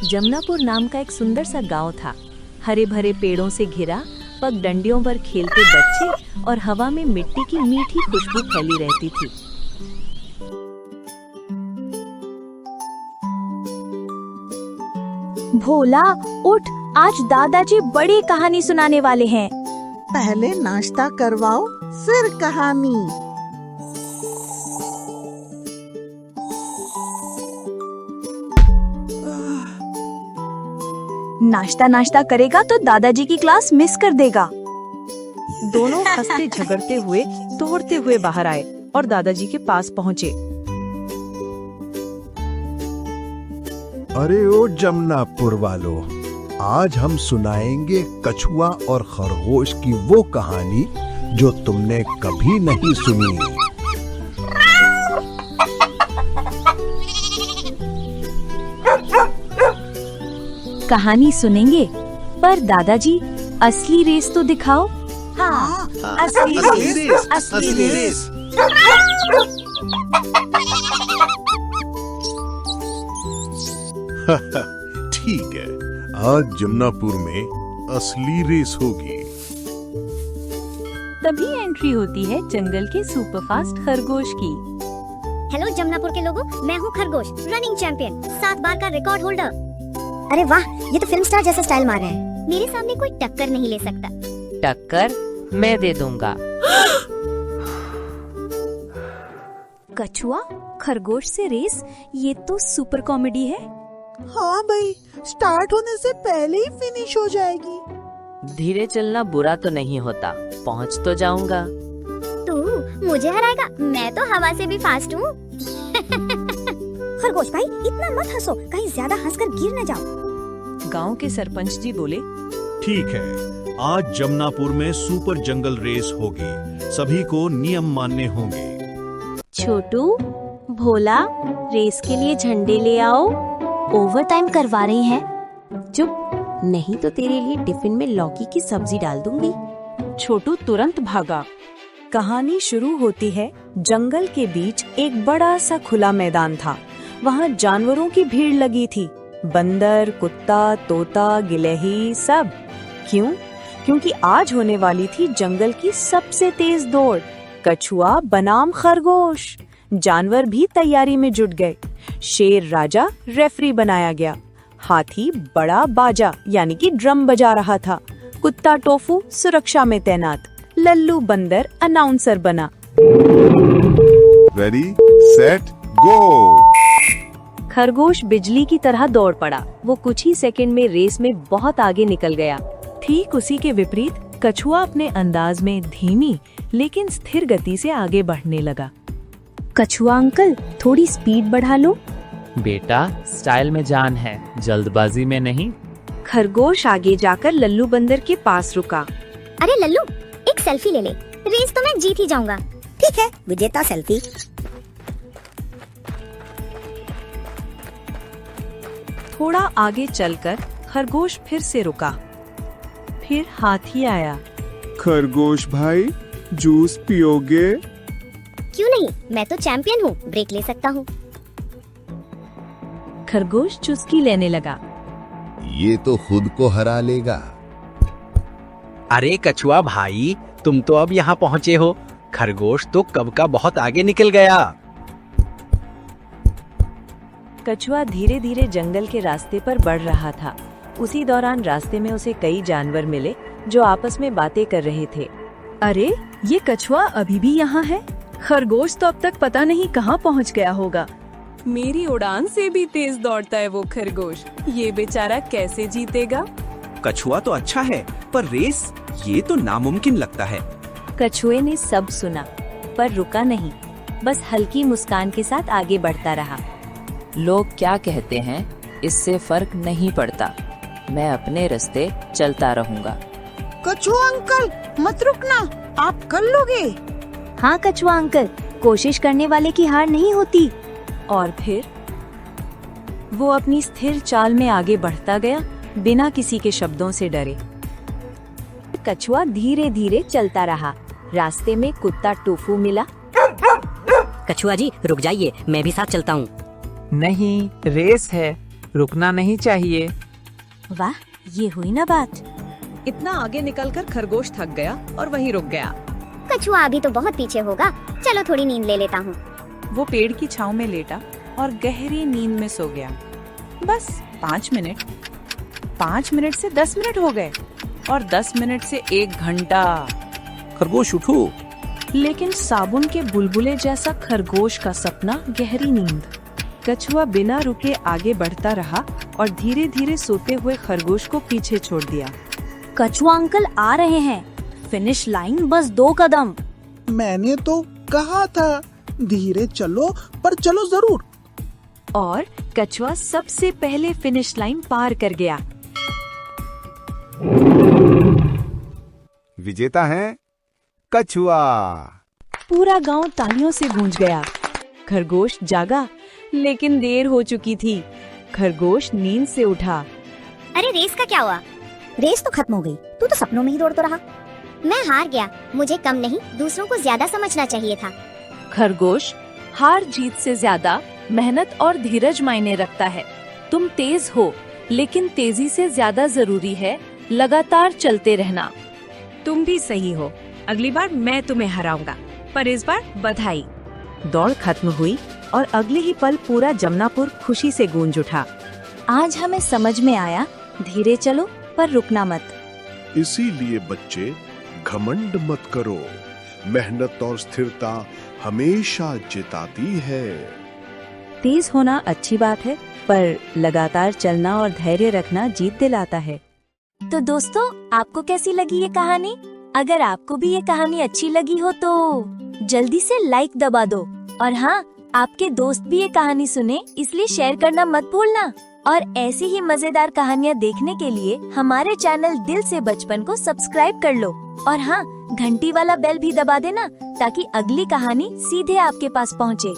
जमनापुर नाम का एक सुंदर सा गांव था। हरे भरे पेड़ों से घिरा, पगडंडियों पर खेलते बच्चे और हवा में मिट्टी की मीठी खुशबू फैली रहती थी। भोला उठ, आज दादाजी बड़ी कहानी सुनाने वाले हैं। पहले नाश्ता करवाओ, फिर कहानी। नाश्ता करेगा तो दादाजी की क्लास मिस कर देगा। दोनों हंसते झगड़ते हुए दौड़ते हुए बाहर आए और दादाजी के पास पहुँचे। अरे ओ जमनापुर वालों, आज हम सुनाएंगे कछुआ और खरगोश की वो कहानी जो तुमने कभी नहीं सुनी। कहानी सुनेंगे, पर दादाजी असली रेस तो दिखाओ। हाँ, असली रेस। ठीक है, आज जमनापुर में असली रेस होगी। तभी एंट्री होती है जंगल के सुपरफास्ट खरगोश की। हेलो जमनापुर के लोगों, मैं हूँ खरगोश, रनिंग चैंपियन, 7 बार का रिकॉर्ड होल्डर। अरे वाह, ये तो फिल्म स्टार जैसा स्टाइल मार रहे हैं। मेरे सामने कोई टक्कर नहीं ले सकता। टक्कर मैं दे दूंगा। कछुआ खरगोश से रेस, ये तो सुपर कॉमेडी है। हाँ भाई, स्टार्ट होने से पहले ही फिनिश हो जाएगी। धीरे चलना बुरा तो नहीं होता, पहुंच तो जाऊंगा। तू मुझे हराएगा, मैं तो हवा से भी फास्ट हूँ। खरगोश भाई, इतना मत हंसो, कहीं ज्यादा हंसकर गिर न जाओ। गांव के सरपंच जी बोले, ठीक है, आज जमनापुर में सुपर जंगल रेस होगी। सभी को नियम मानने होंगे। छोटू, भोला, रेस के लिए झंडे ले आओ। ओवर टाइम करवा रही हैं। चुप, नहीं तो तेरे लिए टिफिन में लौकी की सब्जी डाल दूंगी। छोटू तुरंत भागा। कहानी शुरू होती है। जंगल के बीच एक बड़ा सा खुला मैदान था। वहाँ जानवरों की भीड़ लगी थी। बंदर, कुत्ता, तोता, गिलहरी, सब। क्यों? क्योंकि आज होने वाली थी जंगल की सबसे तेज दौड़। कछुआ बनाम खरगोश। जानवर भी तैयारी में जुट गए। शेर राजा रेफरी बनाया गया। हाथी बड़ा बाजा यानी कि ड्रम बजा रहा था। कुत्ता टोफू सुरक्षा में तैनात। लल्लू बंदर अनाउंसर बना। रेडी, सेट, गो। खरगोश बिजली की तरह दौड़ पड़ा। वो कुछ ही सेकंड में रेस में बहुत आगे निकल गया। ठीक उसी के विपरीत कछुआ अपने अंदाज में धीमी लेकिन स्थिर गति से आगे बढ़ने लगा। कछुआ अंकल, थोड़ी स्पीड बढ़ा लो। बेटा, स्टाइल में जान है, जल्दबाजी में नहीं। खरगोश आगे जाकर लल्लू बंदर के पास रुका। अरे लल्लू, एक सेल्फी ले ले, रेस तो मैं जीत ही जाऊंगा। ठीक है, विजेता सेल्फी। थोड़ा आगे चलकर खरगोश फिर से रुका। फिर हाथी आया। खरगोश भाई, जूस पियोगे? क्यों नहीं, मैं तो चैंपियन हूँ, ब्रेक ले सकता हूँ। खरगोश चुस्की लेने लगा। ये तो खुद को हरा लेगा। अरे कछुआ भाई, तुम तो अब यहाँ पहुँचे हो। खरगोश तो कब का बहुत आगे निकल गया। कछुआ धीरे धीरे जंगल के रास्ते पर बढ़ रहा था। उसी दौरान रास्ते में उसे कई जानवर मिले जो आपस में बातें कर रहे थे। अरे, ये कछुआ अभी भी यहाँ है। खरगोश तो अब तक पता नहीं कहाँ पहुँच गया होगा। मेरी उड़ान से भी तेज दौड़ता है वो खरगोश। ये बेचारा कैसे जीतेगा? कछुआ तो अच्छा है, पर रेस ये तो नामुमकिन लगता है। कछुए ने सब सुना पर रुका नहीं, बस हल्की मुस्कान के साथ आगे बढ़ता रहा। लोग क्या कहते हैं, इससे फर्क नहीं पड़ता। मैं अपने रास्ते चलता रहूंगा। कछुआ अंकल, मत रुकना, आप कर लोगे। हाँ कछुआ अंकल, कोशिश करने वाले की हार नहीं होती। और फिर वो अपनी स्थिर चाल में आगे बढ़ता गया, बिना किसी के शब्दों से डरे। कछुआ धीरे धीरे चलता रहा। रास्ते में कुत्ता टोफू मिला। कछुआ जी रुक जाइए, मैं भी साथ चलता हूँ। नहीं, रेस है, रुकना नहीं चाहिए। वाह, ये हुई ना बात। इतना आगे निकलकर खरगोश थक गया और वहीं रुक गया। कछुआ अभी तो बहुत पीछे होगा, चलो थोड़ी नींद ले लेता हूँ। वो पेड़ की छांव में लेटा और गहरी नींद में सो गया। बस 5 मिनट, 5 मिनट से 10 मिनट हो गए और 10 मिनट से 1 घंटा। खरगोश उठो। लेकिन साबुन के बुलबुले जैसा खरगोश का सपना गहरी नींद। कछुआ बिना रुके आगे बढ़ता रहा और धीरे धीरे सोते हुए खरगोश को पीछे छोड़ दिया। कछुआ अंकल आ रहे हैं, फिनिश लाइन बस 2 कदम। मैंने तो कहा था धीरे चलो, पर चलो जरूर। और कछुआ सबसे पहले फिनिश लाइन पार कर गया। विजेता है कछुआ। पूरा गांव तालियों से गूंज गया। खरगोश जागा, लेकिन देर हो चुकी थी। खरगोश नींद से उठा। अरे रेस का क्या हुआ? रेस तो खत्म हो गई, तू तो सपनों में ही दौड़ तो रहा। मैं हार गया, मुझे कम नहीं दूसरों को ज्यादा समझना चाहिए था। खरगोश, हार जीत से ज्यादा मेहनत और धीरज मायने रखता है। तुम तेज हो, लेकिन तेजी से ज्यादा जरूरी है लगातार चलते रहना। तुम भी सही हो, अगली बार मैं तुम्हें हराऊंगा, पर इस बार बधाई। दौड़ खत्म हुई और अगले ही पल पूरा जमनापुर खुशी से गूंज उठा। आज हमें समझ में आया, धीरे चलो पर रुकना मत। इसीलिए बच्चे, घमंड मत करो, मेहनत और स्थिरता हमेशा जिताती है। तेज होना अच्छी बात है, पर लगातार चलना और धैर्य रखना जीत दिलाता है। तो दोस्तों, आपको कैसी लगी ये कहानी? अगर आपको भी ये कहानी अच्छी लगी हो तो जल्दी से लाइक दबा दो। और हाँ, आपके दोस्त भी ये कहानी सुने, इसलिए शेयर करना मत भूलना। और ऐसी ही मजेदार कहानियाँ देखने के लिए हमारे चैनल दिल से बचपन को सब्सक्राइब कर लो। और हाँ, घंटी वाला बेल भी दबा देना, ताकि अगली कहानी सीधे आपके पास पहुँचे।